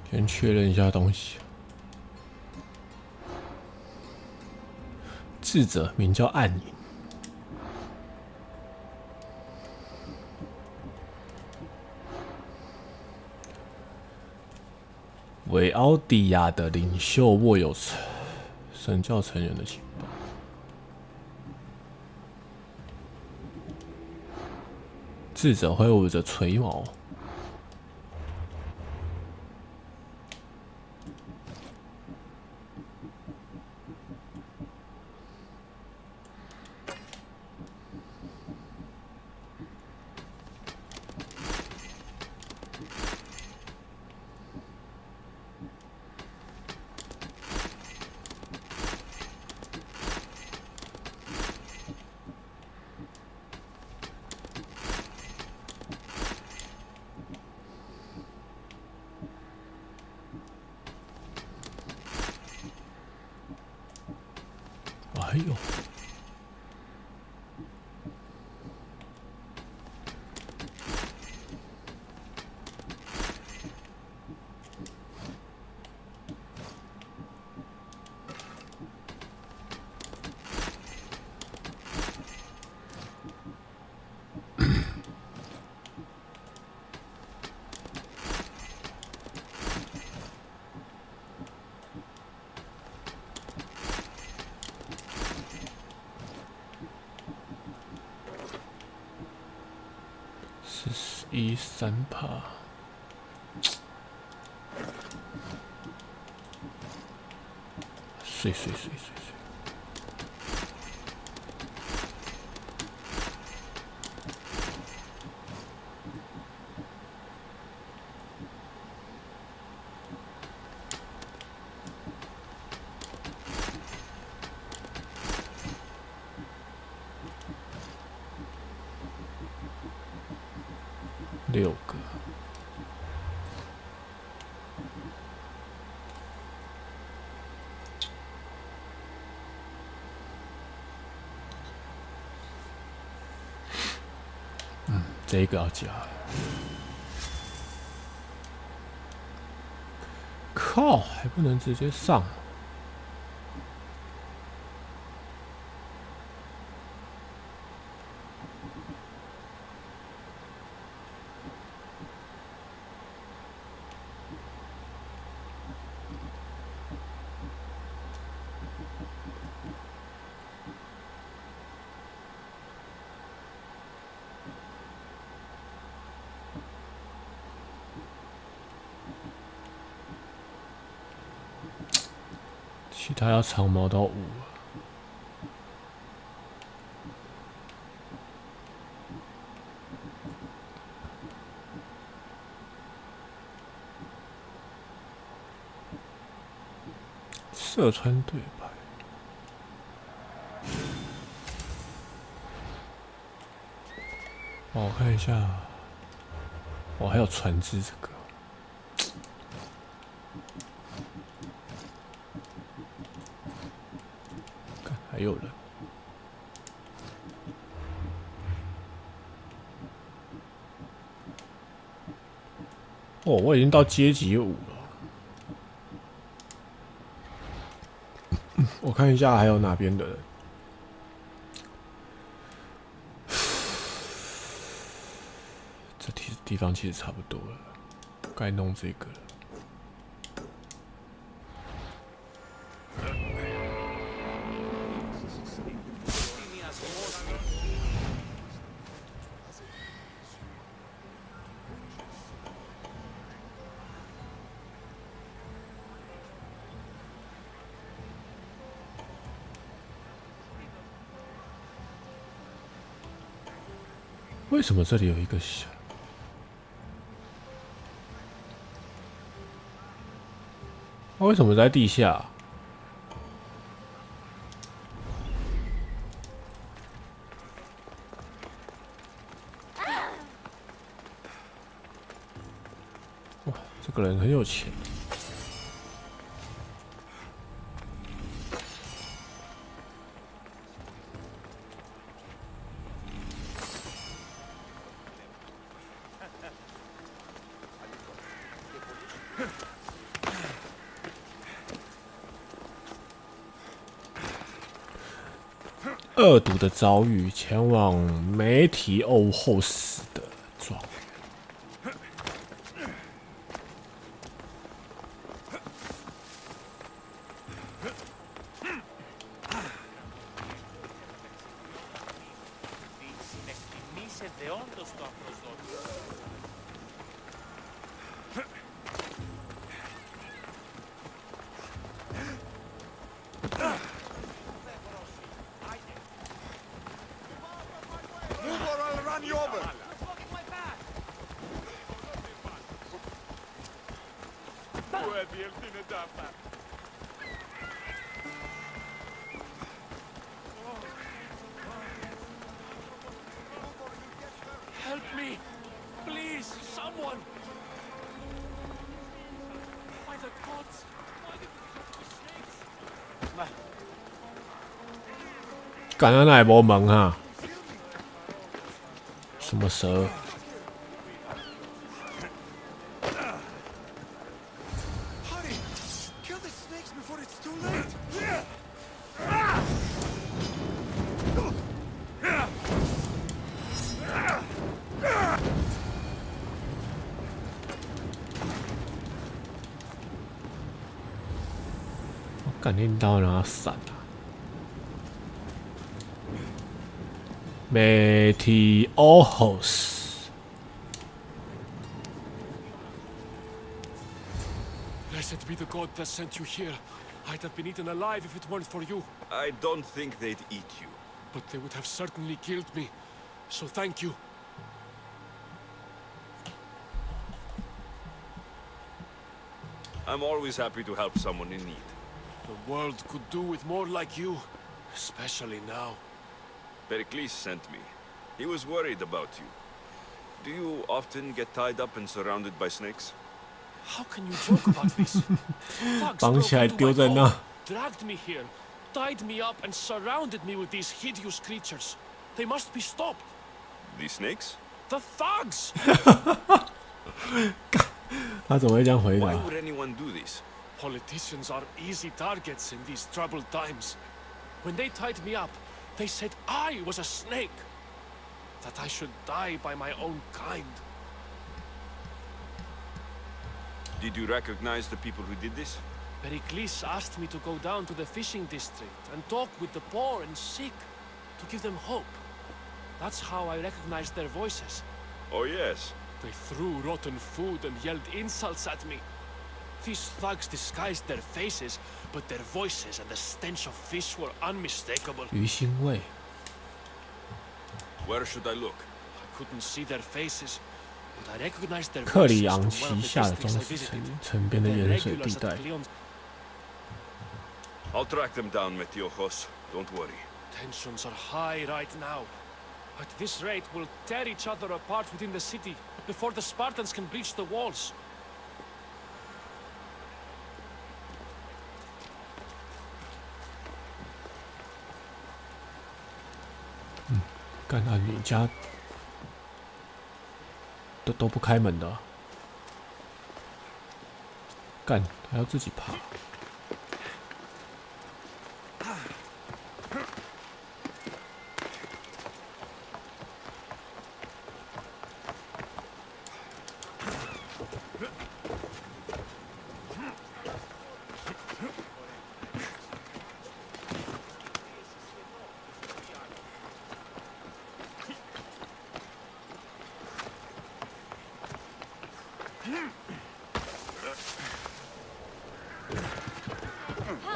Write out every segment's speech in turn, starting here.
先确认一下东西。智者名叫暗影。为奥迪亚的领袖握有神教成员的情报。智者挥舞着锤矛。哎呦！13%，碎。6个，这个要加。靠，还不能直接上。其他要长毛到5。射穿对白。我看一下，还有船只这个。还有人。哦，我已经到阶级5了。我看一下还有哪边的人。这地方其实差不多了，该弄这个了。为什么这里有一个小？为什么在地下？哇，这个人很有钱。恶毒的遭遇，前往媒体欧后死的庄园。Help me! Please, someone! By the gods! Why did it have to be snakes? 干他那也无门哈？什么蛇？ 感应到让他闪啊！媒体欧后死。Blessed be the god that sent you here. I'd have been eaten alive if it weren't for you. I don't think they'd eat you. But they would have certainly killed me. So thank you. I'm always happy to help someone in need. The world could do with more like you. Especially now. Pericles sent me. He was worried about you. Do you often get tied up and surrounded by snakes? How can you joke about this? Thugs 绑起来 broke into 丢 my 在 home, 那。 dragged me here, tied me up and surrounded me with these hideous creatures. They must be stopped. These snakes? The thugs! 他怎么会这样回 Why 答？ would anyone do this? Politicians are easy targets in these troubled times. When they tied me up, they said I was a snake. That I should die by my own kind. Did you recognize the people who did this? Pericles asked me to go down to the fishing district and talk with the poor and sick, to give them hope. That's how I recognized their voices. Oh yes. They threw rotten food and yelled insults at me. These thugs disguised their faces, but their voices and the stench of fish were unmistakable. 鱼腥味。 Where should I look? I couldn't see their faces, but I recognized their 克 voices 里 from 昂 one 旗 of the 下的 districts 装 I 饰 visited. 城边的 They're 盐水地 regulars 带 at。Cleon's. I'll track them down, Metiojos. Don't worry. Tensions are high right now. At this rate, we'll tear each other apart within the city before the Spartans can breach the walls. 干啊！你家都不开门的啊、干还要自己爬。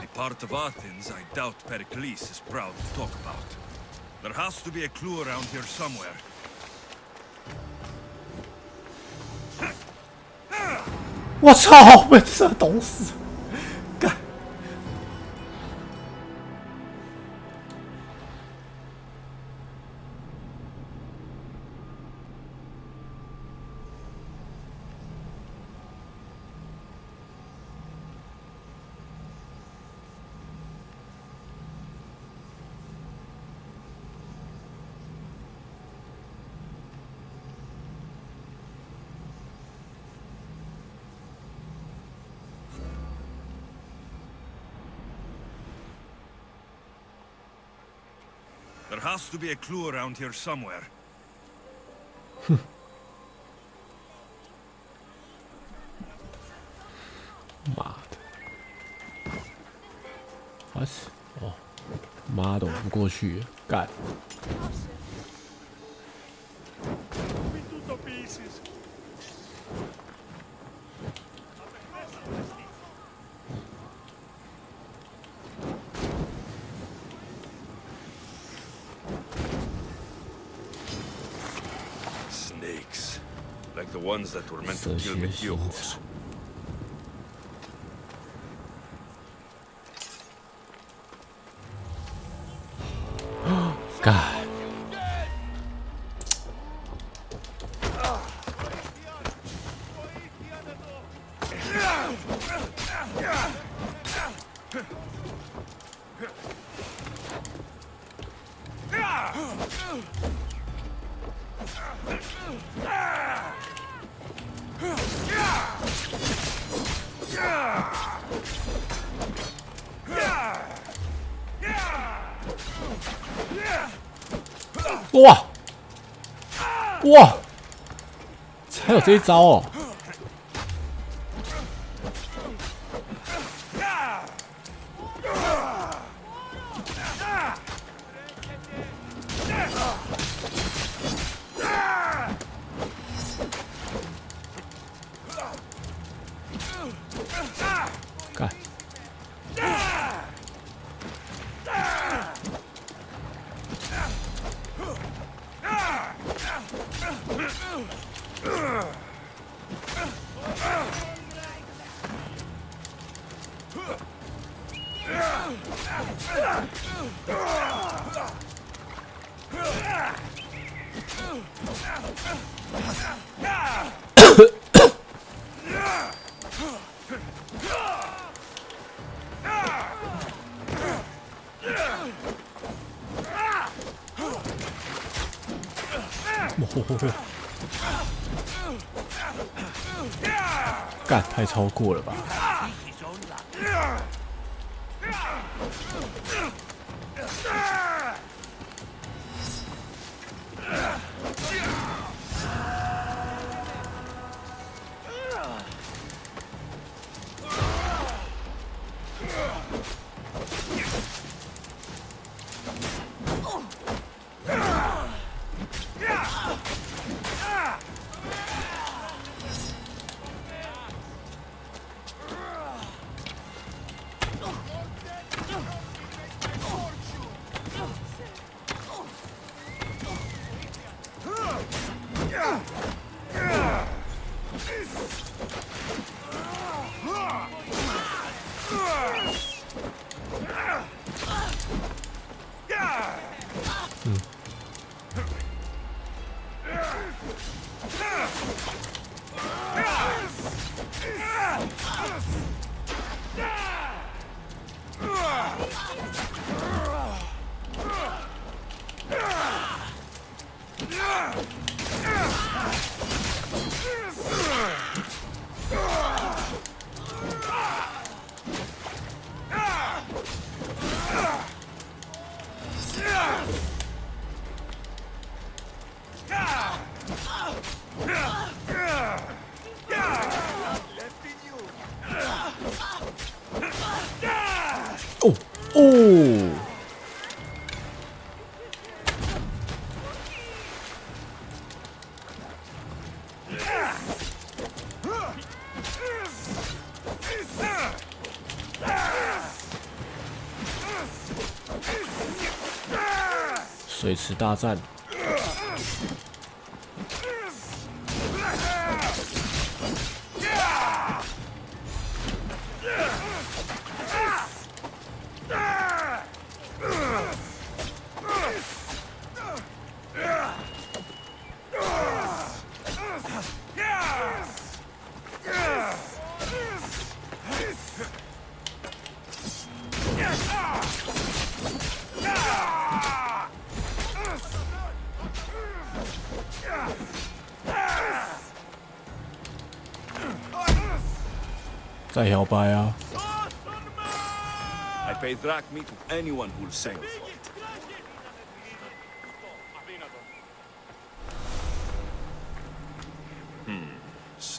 The part of Athens I doubt Pericles is proud to talk about. There has to be a clue around here somewhere. 我操！被这捅死！干！ There has to be a clue around here somewhere. 妈的！啊是哦，妈的，我不过去，干！ Snakes. Like the ones that were meant to kill Meteojos. God.哇！哇！还有这一招哦！干！干，太超过了吧！哦哦！水池大战。再摇摆啊！ I pay drachmi to anyone who'll sing.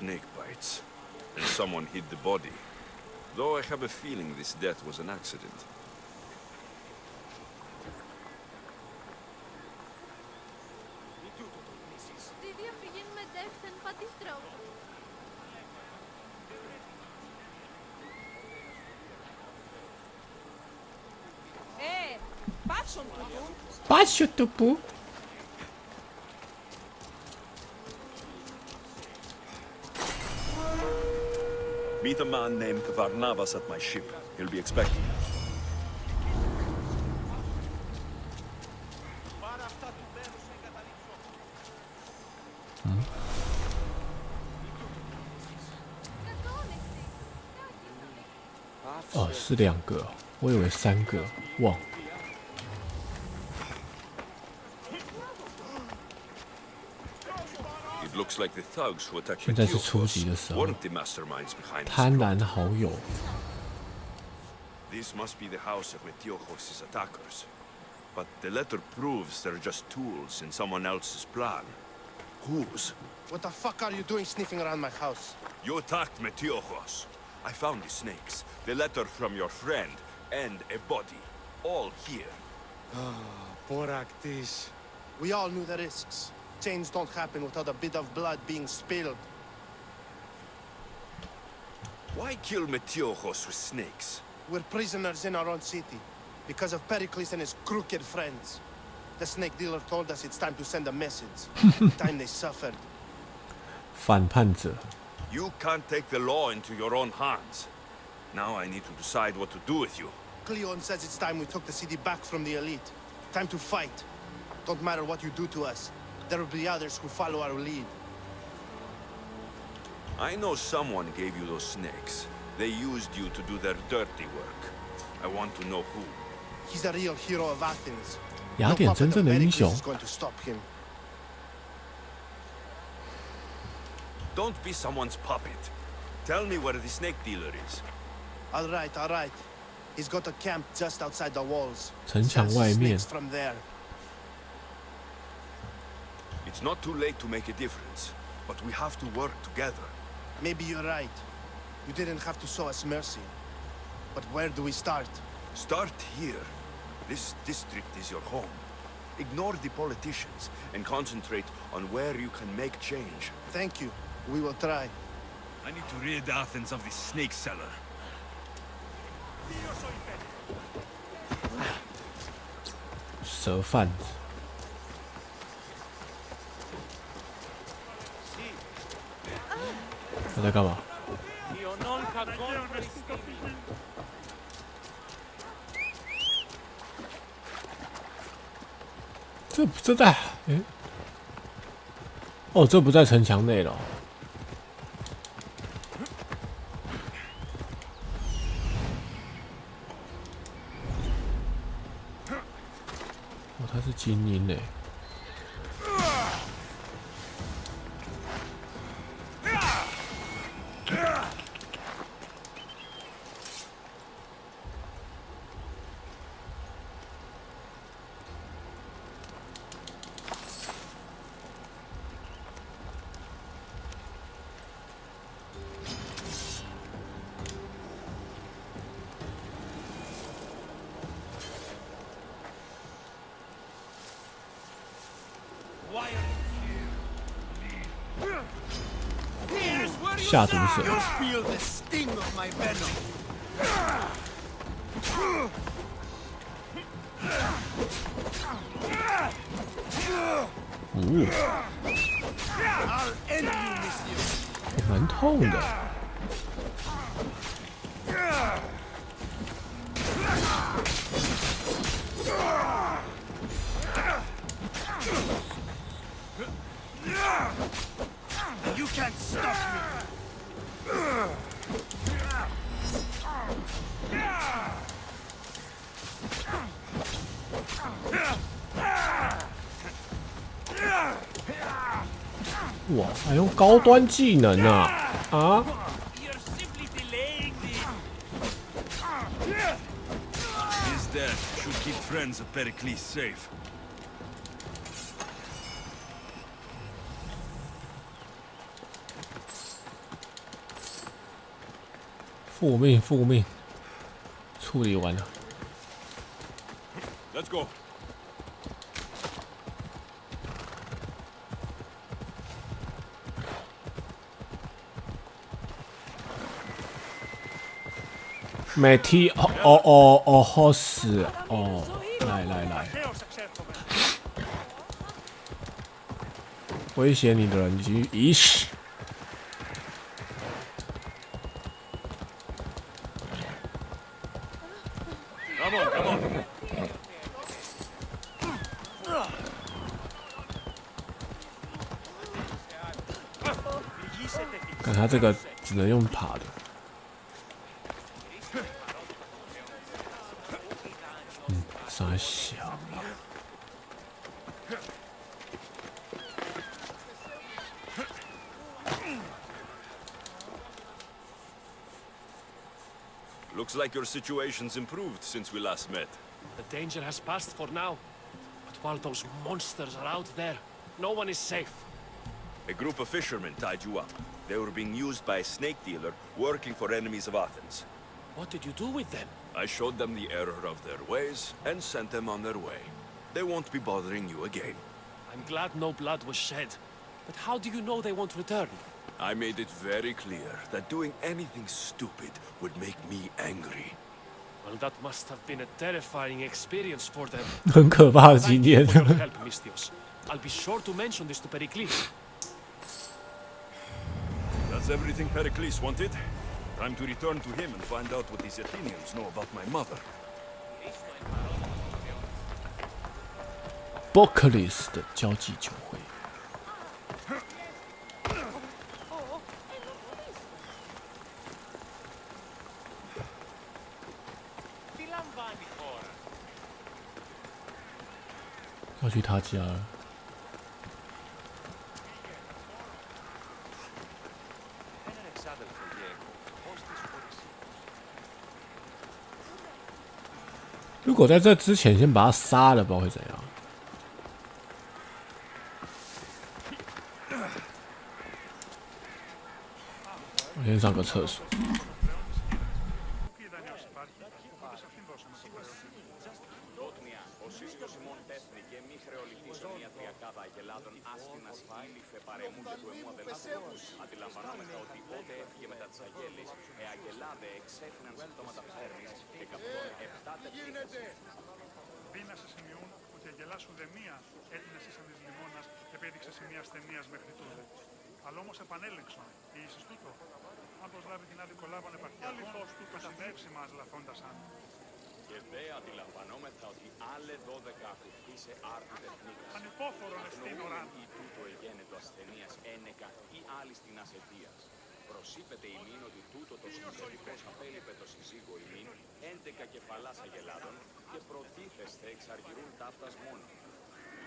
snake bites, and someone hid the body. Though I have a feeling this death was an accident. Passo tupu. Meet a man named Varnavas at my ship. He'll be expecting you. Oh, 是2个，我以为3个，忘。It looks like the thugs who attacked 现在是初级的 Metiochos 时候， weren't the masterminds behind this 贪 plot. 婪好友。 This must be the house of Metiochos' attackers. But the letter proves they're just tools in someone else's plan. Whose? What the fuck are you doing sniffing around my house? You attacked Metiochos. I found the snakes, the letter from your friend, and a body. All here. Boraktis. We all knew the risks. Change don't happen without a bit of blood being spilled. Why kill Metiochos with snakes? We're prisoners in our own city because of Pericles and his crooked friends. The snake dealer told us it's time to send a message. Time they suffered. 反叛者。 You can't take the law into your own hands. Now I need to decide what to do with you. Cleon says it's time we took the city back from the elite. Time to fight. Don't matter what you do to us. There will be others who follow our lead. I know someone gave you those snakes. They used you to do their dirty work. I want to know who. He's the real hero of Athens. 雅典真正的英雄 Pericles is going to stop him. Don't be someone's puppet. Tell me where the snake dealer is. All right, all right. He's got a camp just outside the walls. 城墙 Sells 外面 snakes from there. It's not too late to make a difference, but we have to work together. Maybe you're right. You didn't have to show us mercy. But where do we start? Start here. This district is your home. Ignore the politicians and concentrate on where you can make change. Thank you. We will try. I need to rid Athens of this snake seller. 蛇贩子。他在干嘛？这在哦，这不在城墙内了哦。哦，他是精英诶。下毒蛇。 Feel the sting of my venom. 蛮痛的。You can't stop me. 哇，还用高端技能啊！啊！ His death should keep friends of Pericles safe. 复命，复命，处理完了。Let's go. 每踢哦，好死哦！来，威胁你的人已死。Come on. 看他这个只能用爬的。傻小。Looks like your situation's improved since we last met. The danger has passed for now. But while those monsters are out there, no one is safe. A group of fishermen tied you up. They were being used by a snake dealer working for enemies of Athens. What did you do with them? I showed them the error of their ways and sent them on their way. They won't be bothering you again. I'm glad no blood was shed. But how do you know they won't return? I made it very clear that doing anything stupid would make me angry. Well, that must have been a terrifying experience for them. 很可怕的经 Thank you 验。 for your help, Mystios. I'll be sure to mention this to Pericles. That's everything Pericles wanted. Time to return to him and find out what these Athenians know about my mother. Pericles 的交际酒会。要去他家了。如果在这之前先把他杀了，不知道会怎样。我先上个厕所。Αντιλαμβανόμεθα ότι πότε έφυγε μετά τις αγέλες, αγελάδε εξέφυναν συμπτώματα ψέρνης και καπτών 7 τετρίχες. Δύνασες σημειούν ότι η αγελάς ουδεμία έτεινες ίσαν της λιμώνας επέδειξε σημεία ασθενείας μέχρι τούδε. Αλλά όμως επανέλεξον, η ίσης τούτο, αν προσλάβει την άδικο λάβαν επαρχιακών, μεταφεύσει μας λαθώντας αν. Και δε αντιλαμβανόμεθα ότι άλλε 12 ακουφθεί σε άρτη τεχνίκας. Ανυπόφορον εστίν οράν. Ή τούτο εγένετο ασθενείας ένεκα ή άλλη στην ασαιτίας. Προσείπεται ημίν ότι τούτο το συνθετικός απέλειπε το συζύγο ημίν, 11 κεφαλάς αγελάδων και προτίθεστε εξαργυρούν ταύτας μόνο.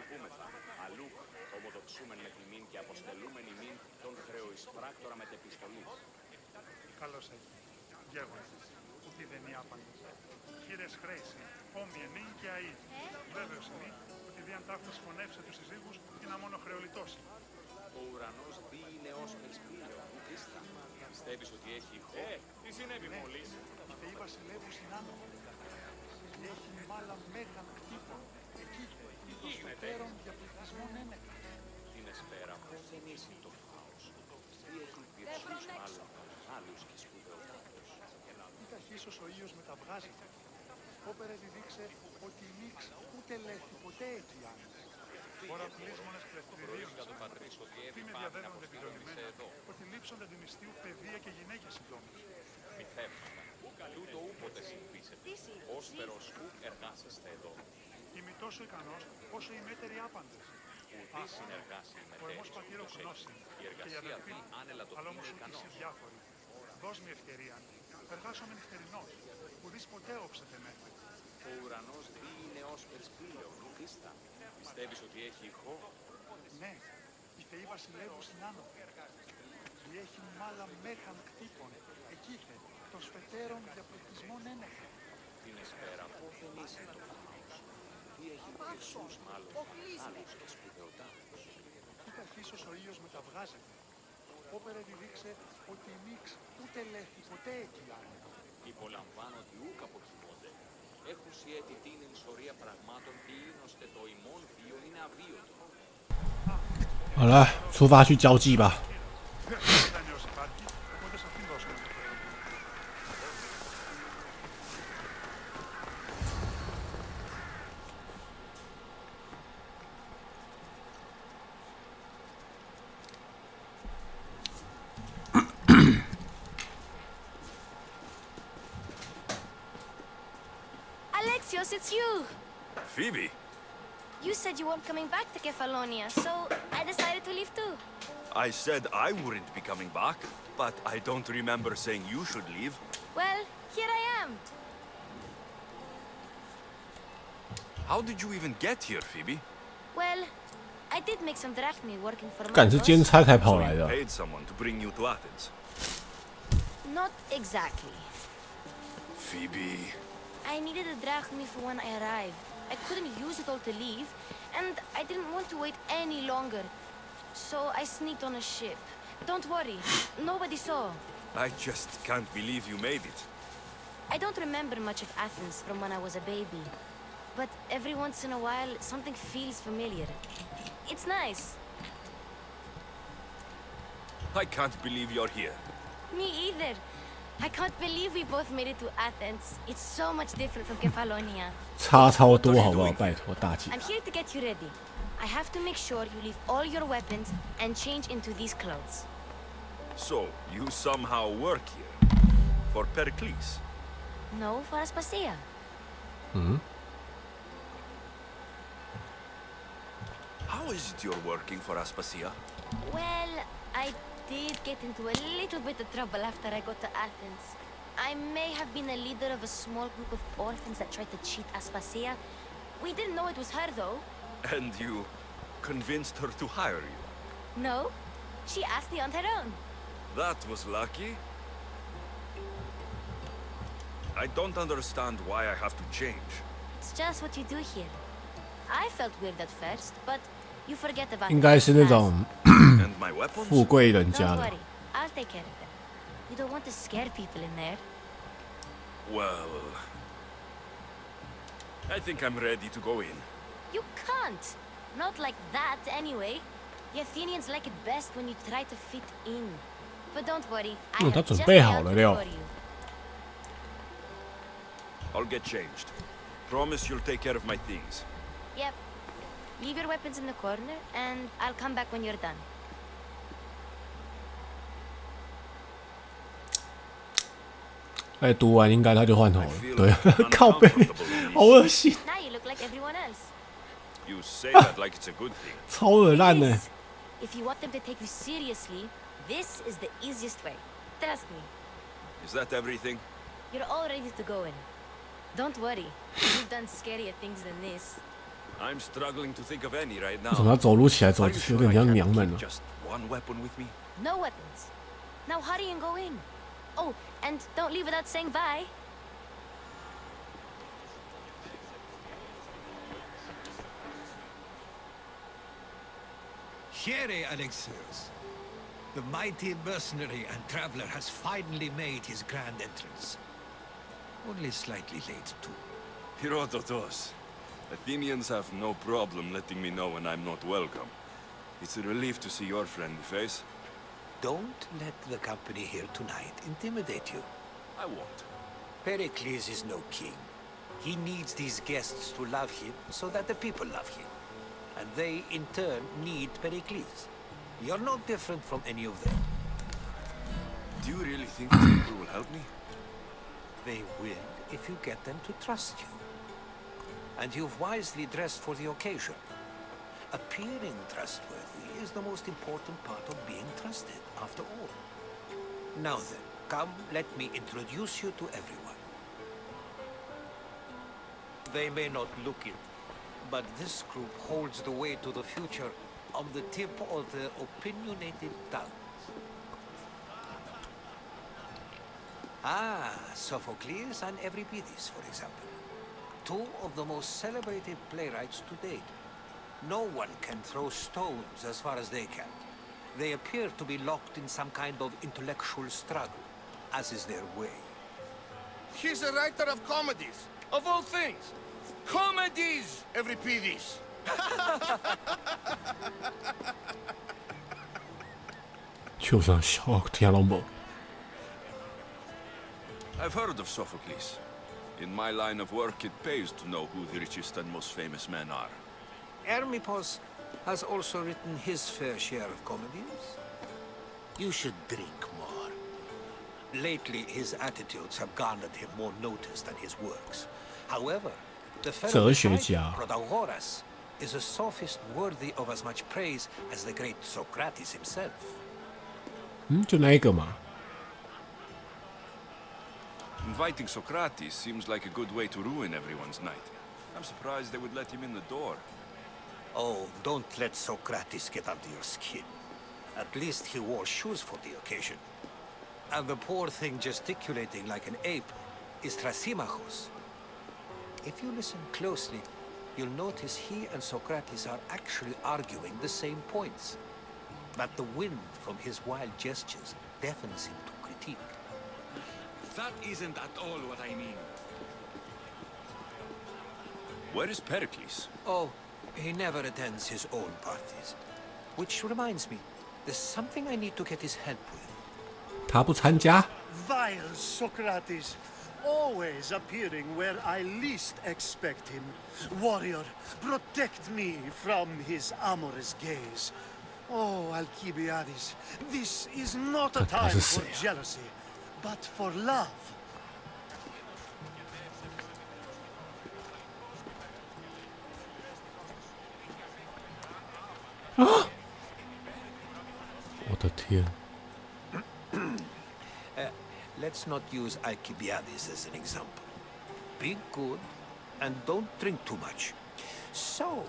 Υπούμεθα, αλλού ομοδοξούμεν με τιμήν και αποστελούμεν ημίν τον χρεοεισπράκτορα μετεπιστολής. Καλώς έχει. Γέγονες, ούτε δεν είναι άπαντες. Κύριες χρέηση, όμοιε νυν και αΐ. Βέβαιος είναι ότι διάν ταύτας φωνεύσε τους συζύγους και να μόνο χρεολιτώσει. Ο ουρανός δίνει ως μεσπλήριο, Κρίστα. Πιστεύεις ότι έχει ηχό? Τι συνέβη μόλις? Οι θεοί βασιλεύουν συνάνθρωποι. Και έχει μάλα μέγαν κτύπων. Εκεί των σωτέρων διαπληκτισμών ένεκα. Την εσπέρα πως δεν είσαι το φάος. Τι έχει πυρσούς μάλλον άλλους και σπουδαιοτάτους. Ή ταχύσως ο ήλιος μεταβγάζεται. Όπερε διδείξε ότι η νύξ ούτε λέχθη ποτέ εκεί άνοιξε. Ώρα πλήσμονες κλεφτηρίων τι με διαβαίνονται επιδομημένα ότι λείψονται του μυστίου παιδεία και γυναίκες συντόμως. Μη φεύγματα. Τούτο ούποτε συμβήσετε. Ως περοσκού εργάσεστε εδώ. Είμαι τόσο ικανός όσο οι μέτεροι άπαντες. Ουδή συνεργάσει με Ο εμός τέξους πατήρω ούτως γνώση έχει. Η και η εργασία αδελφή δι άνελα το αλλά είναι όμως ούτε ικανός. εσύ διάφοροι. Δώσ' μη ευκαιρία. Εργάσομαι νυχτερινός. Ουδής ποτέ όψετε με. Ο ουρανός δι είναι ως περσπύλιο, Κρίστα. Πιστεύεις ότι έχει ηχό? Ναι, οι θεοί βασιλεύουν συνάνθρωποι. Και έχει μάλα μέγαν κτύπων. Εκείθε των σφετέρων διαπληκτισμών ένεκα. Την εσπέρα πως δεν είσαι το φάος. Τι έχει πυρσούς μάλλον άλλους και σπουδαιοτάτους. Ή ταχύσως ο ήλιος μεταβγάζεται. Όπερε διδείξε ότι η νύξ ούτε λέχθη ποτέ εκεί άνοιξε. Υπολαμβάνω ότι ούκ αποκοιμώνται. Έχουν σιέτη την ισορία πραγμάτων ποιήν ώστε το ημών βίο είναι αβίωτο. 好了，出发去交际吧。Δανειός υπάρχει, οπότε σε αυτήν δώσαμε το χρέο. Alexios, it's you! Phoebe, You said you weren't coming back to Kefalonia, so I decided to leave too. I said I wouldn't be coming back, but I don't remember saying you should leave. Well, here I am. How did you even get here, Phoebe? Well, I did make some drachmi working for 干是兼 Marcos. 差才跑 So 来 you 的。 paid someone to bring you to Athens. Not exactly. Phoebe, I needed a drachmi for when I arrived. I couldn't use it all to leave, and I didn't want to wait any longer. So I sneaked on a ship. Don't worry, nobody saw. I just can't believe you made it. I don't remember much of Athens from when I was a baby. But every once in a while, something feels familiar. It's nice. I can't believe you're here. Me either. I can't believe we both made it to Athens. It's so much different from Kefalonia. 差超多，好不好？拜托大姐。 I'm here to get you ready. I have to make sure you leave all your weapons and change into these clothes. So, you somehow work here. For Pericles. No, for Aspasia. 嗯， How is it you're working for Aspasia? Well, I did get into a little bit of trouble after I got to Athens. I may have been a leader of a small group of orphans that tried to cheat Aspasia. We didn't know it was her, though. And you convinced her to hire you. No, she asked me on her own. That was lucky. I don't understand why I have to change. It's just what you do here. I felt weird at first, but you forget about 应 it 该是那 fast. 种 And my weapons? 富贵人 Don't 家的 worry, I'll take care of them. You don't want to scare people in there. Well, I think I'm ready to go in. You can't. Not like that, anyway. The Athenians like it best when you try to fit in. But don't worry, I 嗯， have 他准 just 备 the 好了 outfit 料 for。you. I'll get changed. Promise you'll take care of my things. Yep. Leave your weapons in the corner, and I'll come back when you're done. 哎，读完应该他就换头 I 了。 feel 对，靠背， uncomfortable in 好 this. 恶心， Now you look like everyone else. You say that like it's a good thing. 超恶烂 It 呢。 is. If you want them to take you seriously, this is the easiest way. Trust me. Is that everything? You're all ready to go in. Don't worry. You've done scarier things than this. I'm struggling to think of any right 为什么 now. 他走路起来 Are 走 you 有 sure 点 I 像 can't 娘们 keep 了？ just one weapon with me? No weapons. Now hurry and go in. Oh, and don't leave without saying bye. Here, Alexios. The mighty mercenary and traveler has finally made his grand entrance. Only slightly late, too. Herodotos. Athenians have no problem letting me know when I'm not welcome. It's a relief to see your friendly face. Don't let the company here tonight intimidate you. I won't. Pericles is no king. He needs these guests to love him so that the people love him. And they, in turn, need Pericles. You're no different from any of them. Do you really think these people will help me? They will if you get them to trust you. And you've wisely dressed for the occasion. Appearing trustworthy is the most important part of being trusted, after all. Now then, come, let me introduce you to everyone. They may not look it, but this group holds the way to the future on the tip of their opinionated tongues. Ah, Sophocles and Euripides, for example. Two of the most celebrated playwrights to date. No one can throw stones as far as they can. They appear to be locked in some kind of intellectual struggle, as is their way. He's a writer of comedies, of all things. Comedies, Euripides. 就想笑，听拢无。 I've heard of Sophocles. In my line of work, it pays to know who the richest and most famous men are. Hermippos has also written his fair share of comedies. You should drink more. Lately, his attitudes have garnered him more notice than his works. However, the fellow Protagoras is a sophist worthy of as much praise as the great Socrates himself. 就那一个嘛。 Inviting Socrates seems like a good way to ruin everyone's night. I'm surprised they would let him in the door. Oh, don't let Socrates get under your skin. At least he wore shoes for the occasion. And the poor thing gesticulating like an ape is Thrasymachos. If you listen closely, you'll notice he and Socrates are actually arguing the same points. But the wind from his wild gestures deafens him to critique. That isn't at all what I mean. Where is Pericles? Oh, he never attends his own parties. Which reminds me, there's something I need to get his help with. 他不参加。 Vile Socrates, always appearing where I least expect him. Warrior, protect me from his amorous gaze. Oh, Alcibiades, this is not a time for jealousy, but for love. 我的天！ Let's not use Alcibiades as an example. Be good and don't drink too much. So,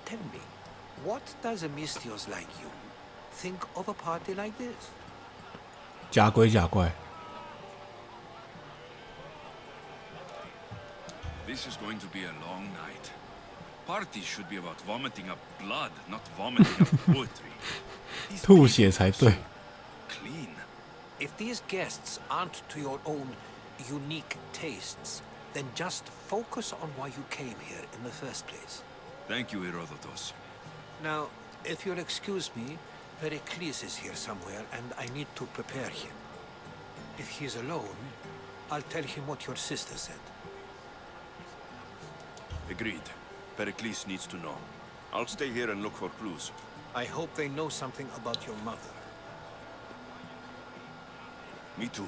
tell me, what does a Mystios like you think of a party like this? 假鬼假怪。 This is going to be a long night. Parties should be about vomiting up blood, not vomiting up poetry. 吐血才对。 Clean. If these guests aren't to your own unique tastes, then just focus on why you came here in the first place. Thank you, Herodotus. Now, if you'll excuse me, Pericles is here somewhere, and I need to prepare him. If he's alone, I'll tell him what your sister said. Agreed. Pericles needs to know. I'll stay here and look for clues. I hope they know something about your mother. Me too.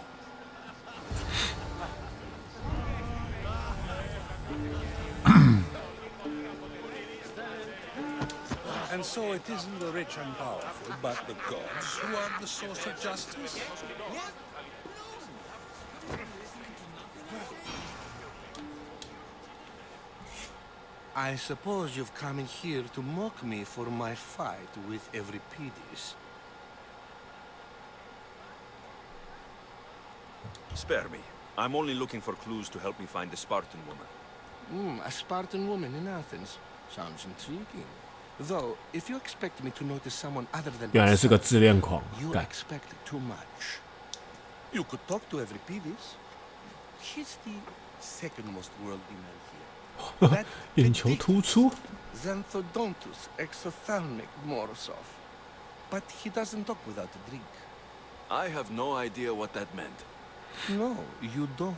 And so it isn't the rich and powerful, but the gods who are the source of justice? I suppose you've come in here to mock me for my fight with Euripides. Spare me. I'm only looking for clues to help me find the Spartan woman. A Spartan woman in Athens. Sounds intriguing. Though, if you expect me to notice someone other than 原来是个自恋狂。 you 干 expect too much. You could talk to Euripides. He's the second most worldly man here. That 眼球突出。 Xanthodontus exophthalmic Morosov. But he doesn't talk without a drink. I have no idea what that meant. No, you don't.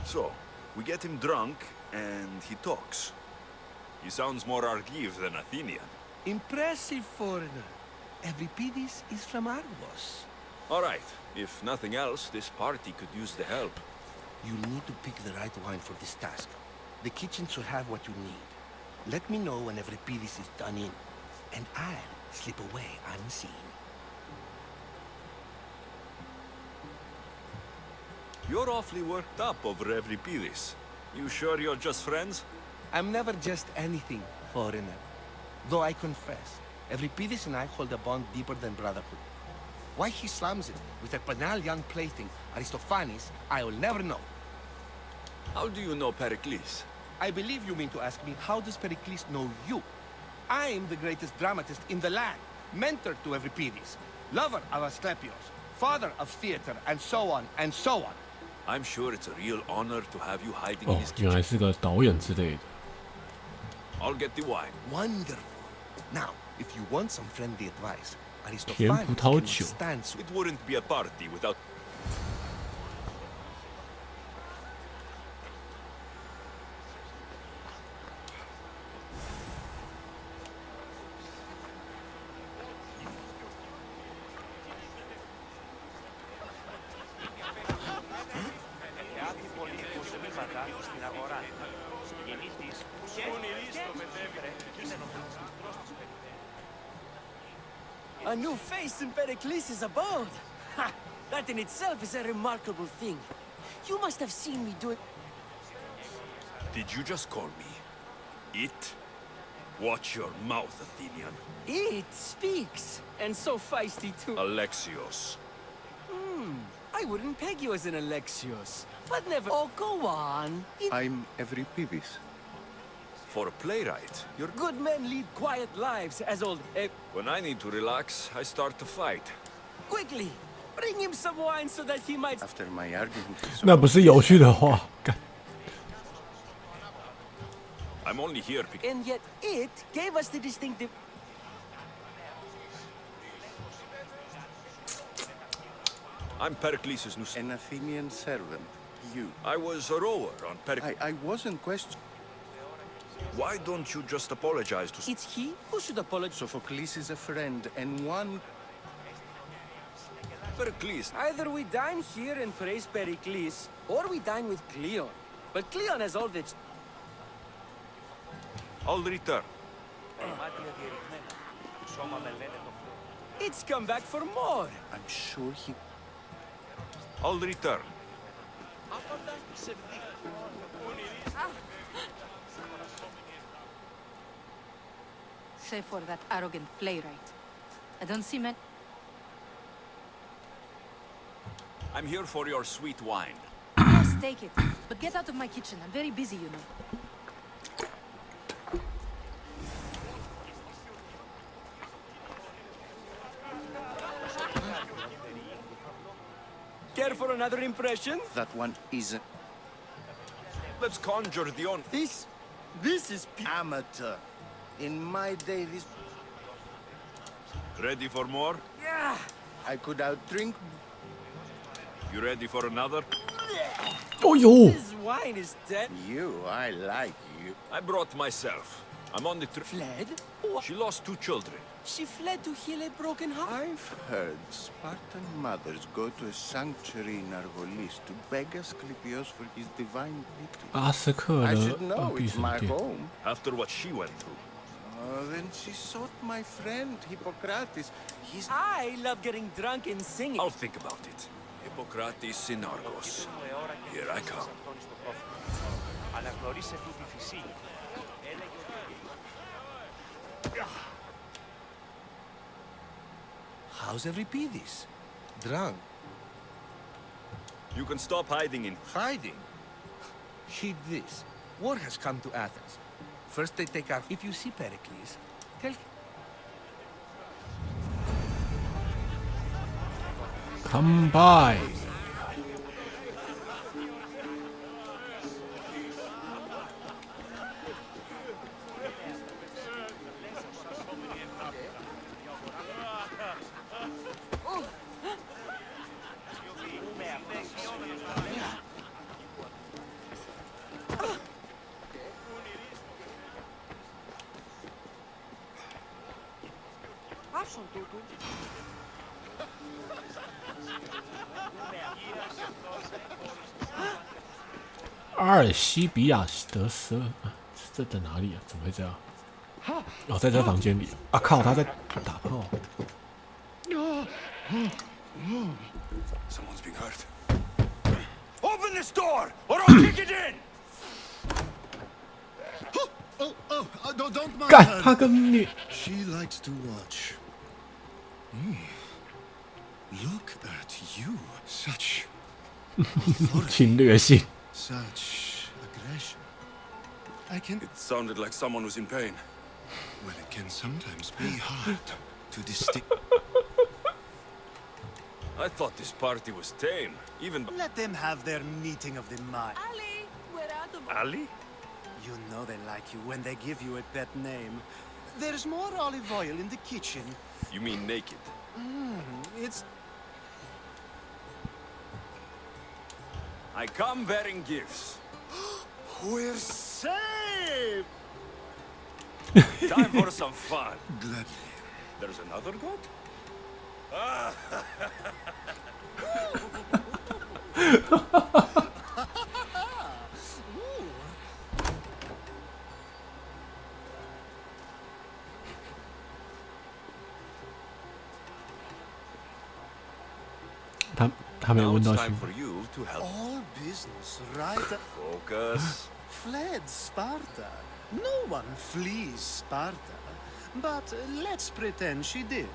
So, we get him drunk, and he talks. He sounds more Argive than Athenian. Impressive foreigner. Euripides is from Argos. All right. If nothing else, this party could use the help. You need to pick the right wine for this task. The kitchen should have what you need. Let me know when Euripides is done in, and I'll slip away unseen. You're awfully worked up over Euripides. You sure you're just friends? I'm never just anything, foreigner. Though I confess, Euripides and I hold a bond deeper than brotherhood. Why he slams it with that banal young plaything, Aristophanes, I will never know. How do you know Pericles? I believe you mean to ask me, how does Pericles know you? I'm the greatest dramatist in the land, mentor to Euripides, lover of Asclepios, father of theater, and so on and so on. I'm sure it's a real honor to have you hiding 哦 in his，原来 kitchen. 是个导演之类的。 I'll get the wine. Wonderful. Now, if you want some friendly advice, 甜葡萄酒。 stands It wouldn't be a party without. ，A new face in Pericles' abode. Ha! That in itself is a remarkable thing. You must have seen me do it. Did you just call me it? Watch your mouth, Athenian. It speaks, and so feisty too. Alexios. I wouldn't peg you as an Alexios, but never. Oh, go on. I'm Euripides. For a playwright, you're good. Good men lead quiet lives, as old. When I need to relax, I start to fight. Quickly, bring him some wine so that he might. After my argument with 那不是有趣的话，干 I'm only here because And yet, it gave us the distinctive. I'm Pericles' new. an Athenian servant. You. I was a rower on Pericles. I wasn't questioned. Why don't you just apologize to? It's he who should apologize. Sophocles is a friend, and one. Pericles. Either we dine here and praise Pericles, or we dine with Cleon. But Cleon has all the. I'll return. It's come back for more. I'm sure he. I'll return. Save for that arrogant playwright. I don't see many. I'm here for your sweet wine. Yes, take it. But get out of my kitchen. I'm very busy, you know. Care for another impression? That one isn't. Let's conjure the on. This is Amateur. In my day, this. Ready for more? yeah. I could outdrink. You ready for another? 哦呦， This wine is dead. You, I like you. I brought myself. I'm on the trip. Fled? What? She lost 2 children. She fled to heal a broken heart. I've heard Spartan mothers go to a sanctuary in Argolis to beg Asclepios for his divine pity. 阿斯克 I 的 should know 必 it's 胜 my 店。 home. After what she went through. Then she sought my friend Hippocrates. He's I love getting drunk and singing. I'll think about it. Hippocrates in Argos. Here I come. How's Euripides? Drunk. You can stop hiding in. Hiding. Heed this. War has come to Athens. First they take our... If you see Pericles, tell... Come by。 Άσον τούτου.《阿尔西比亚德斯》这在哪里啊？怎么会这样？哦，在这房间里啊！靠，他在打炮。 Someone's being hurt. Open this door, or I'll kick it in. Don't mind 干， her. 他跟你 She likes to watch. Look at you. Such 侵略性。 such aggression. I can. It sounded like someone was in pain. Well, it can sometimes be hard to distinguish. I thought this party was tame, even. Let them have their meeting of the mind. Ali, we're out of Ali? You know they like you when they give you a pet name. There's more olive oil in the kitchen. You mean naked? It's... I come bearing gifts. We're safe! Time for some fun. Gladly. There's another goat?他没问到 time 心。 for you to help. All business, right? Focus. Fled Sparta. No one flees Sparta. But let's pretend she did.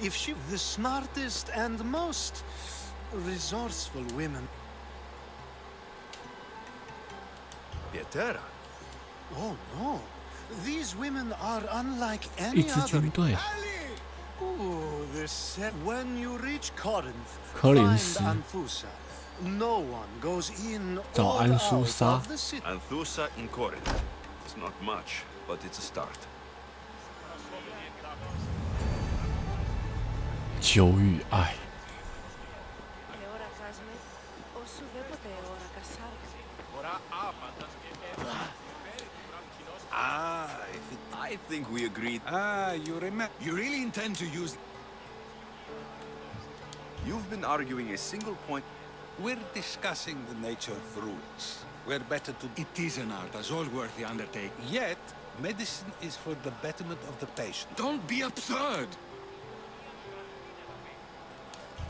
If she the smartest and most resourceful women. Pietera. Oh no. These women are unlike 一 any 支 other. 军队， Oh, the set. When you reach Corinth, 柯林 find 斯 Anthusa. No one goes in 找 or 安苏 out 莎 of the city. Anthusa in Corinth. It's not much, but it's a start. 酒与爱。 I think we agreed. You remember? You really intend to use... You've been arguing a single point. We're discussing the nature of rules. We're better to... It is an art, as all worthy undertaking. Yet, medicine is for the betterment of the patient. Don't be absurd!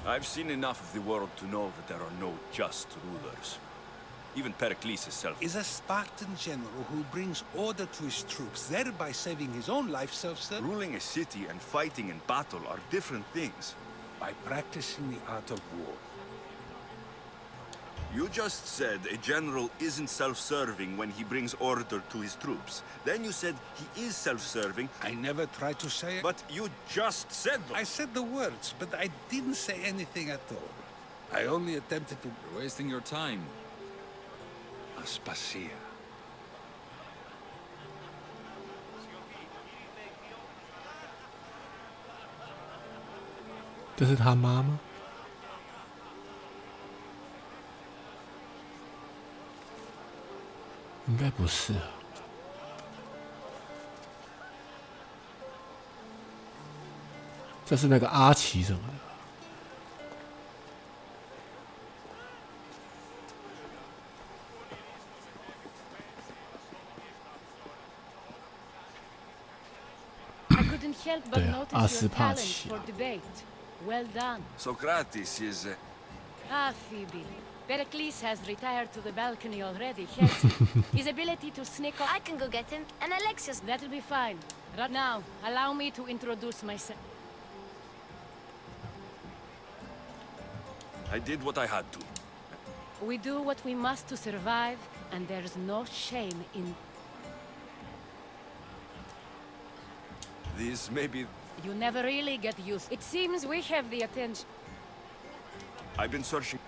I've seen enough of the world to know that there are no just rulers. Even Pericles himself Is a Spartan general who brings order to his troops, thereby saving his own life self-serving. ruling a city and fighting in battle are different things. By practicing the art of war. You just said a general isn't self-serving when he brings order to his troops. Then you said he is self-serving, I never tried to say it. but you just said them. I said the words, but I didn't say anything at all. I only attempted to... You're wasting your time. Aspasia. 这是他妈吗？应该不是啊。这是那个阿奇什么的。 I couldn't help but 对啊，阿 notice 斯 your 帕 talent 奇 for 啊。 debate. Well done. Socrates is... Ah, Phoebe. Pericles has retired to the balcony already, has he? His ability to sneak off... I can go get him, and Alexius. That'll be fine. Right now, allow me to introduce myself. I did what I had to. We do what we must to survive, and there's no shame in... This may be... You never really get used. It seems we have the attention. I've been searching.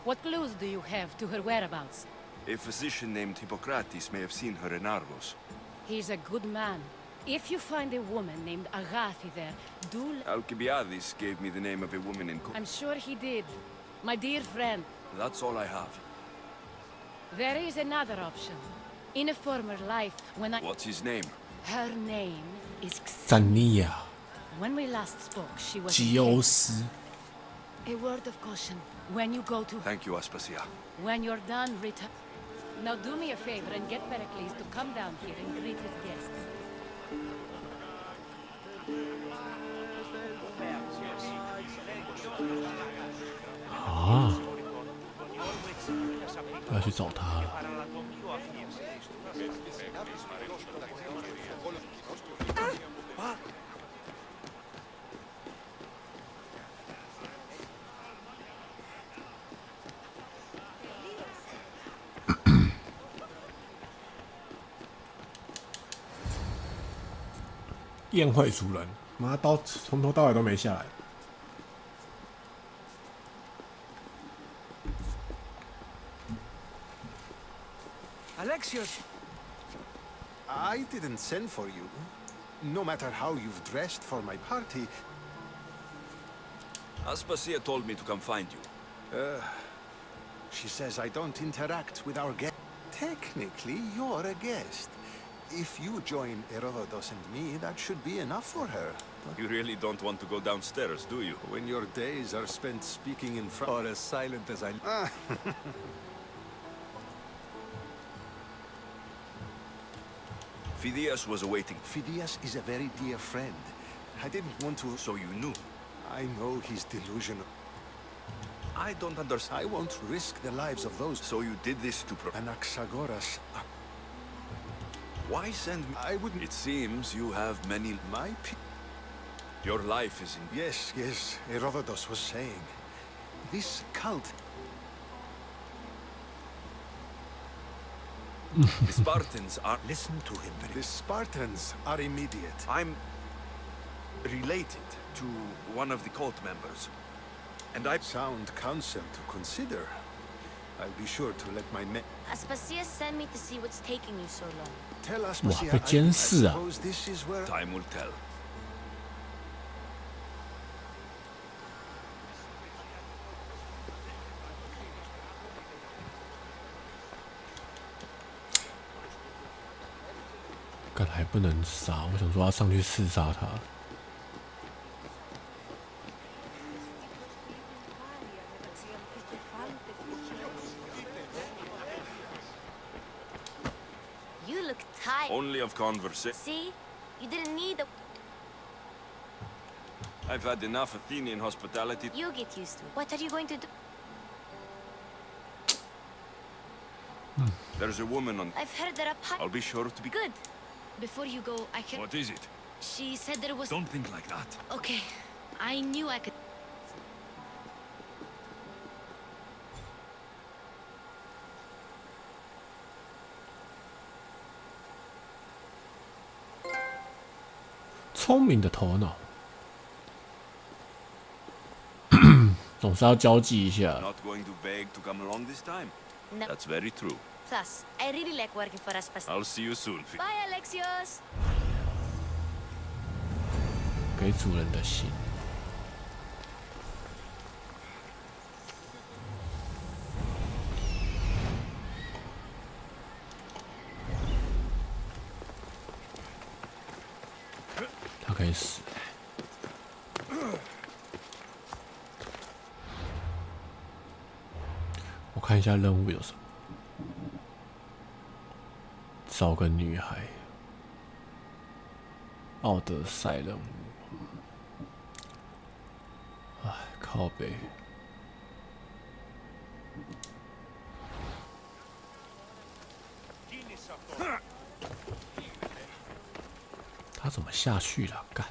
What clues do you have to her whereabouts? A physician named Hippocrates may have seen her in Argos. He's a good man. If you find a woman named Agathi there, do... Alcibiades gave me the name of a woman in... I'm sure he did. My dear friend, That's all I have. there is another option. In a former life, when I... What's his name? Her name is X. 赞尼亚 When we last spoke, she was... 吉欧斯。 A word of caution. When you go to... Thank you, Aspasia. When you're done, return... Now do me a favor and get Pericles to come down here and greet his guests. Ah. 要去找他了。宴会主人，妈刀从头到尾都没下来。Alexios! I didn't send for you. No matter how you've dressed for my party. Aspasia told me to come find you. She says I don't interact with our guests. Technically, you're a guest. If you join Herodotus and me, that should be enough for her. You really don't want to go downstairs, do you? When your days are spent speaking in front, or as silent as I. Phidias was awaiting. Phidias is a very dear friend. I didn't want to. So you knew? I know he's delusional. I don't understand. I won't risk the lives of those. So you did this to Anaxagoras. Why send me? I wouldn't. It seems you have many. Your life is in. Yes. Herodotus was saying. This cult. The Spartans are. Listen to him. The Spartans are immediate. I'm related to one of the cult members. And I. Sound counsel to consider. I'll be sure to let my men. Aspasia sent me to see what's taking you so long. Tell us, 哇，被监视啊！ suppose this is where. Time will tell. 干还不能杀，我想说要上去刺杀他。You look tired. Only of conversation. See? You didn't need a... I've had enough Athenian hospitality. You get used to it. What are you going to do? There's a woman on. I've heard that a I'll be sure to be. Good. Before you go, I can... What is it? She said there was... Don't think like that. Okay. I knew I could...聪明的头脑，总是要交际一下。 Not going to beg to come along this time. No. That's very true. Plus, I really like working for Aspasia. I'll see you soon. Bye, Alexios! 给主人的信。他可以死。我看一下任务有什么。找个女孩。奥德赛任务。哎，靠北。他怎么下去了？干！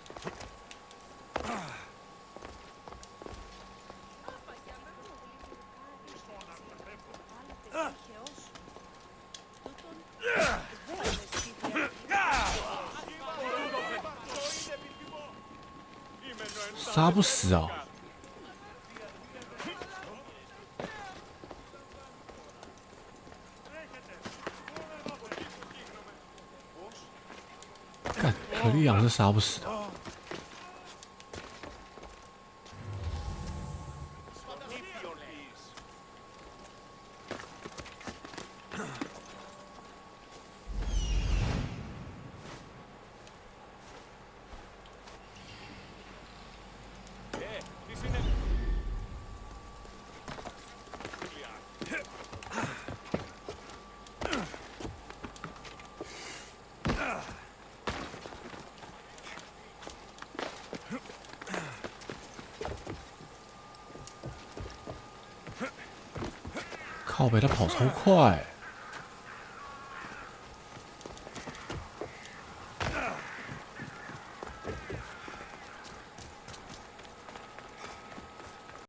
杀不死啊！干，可利昂是杀不死的。靠北，他跑超快。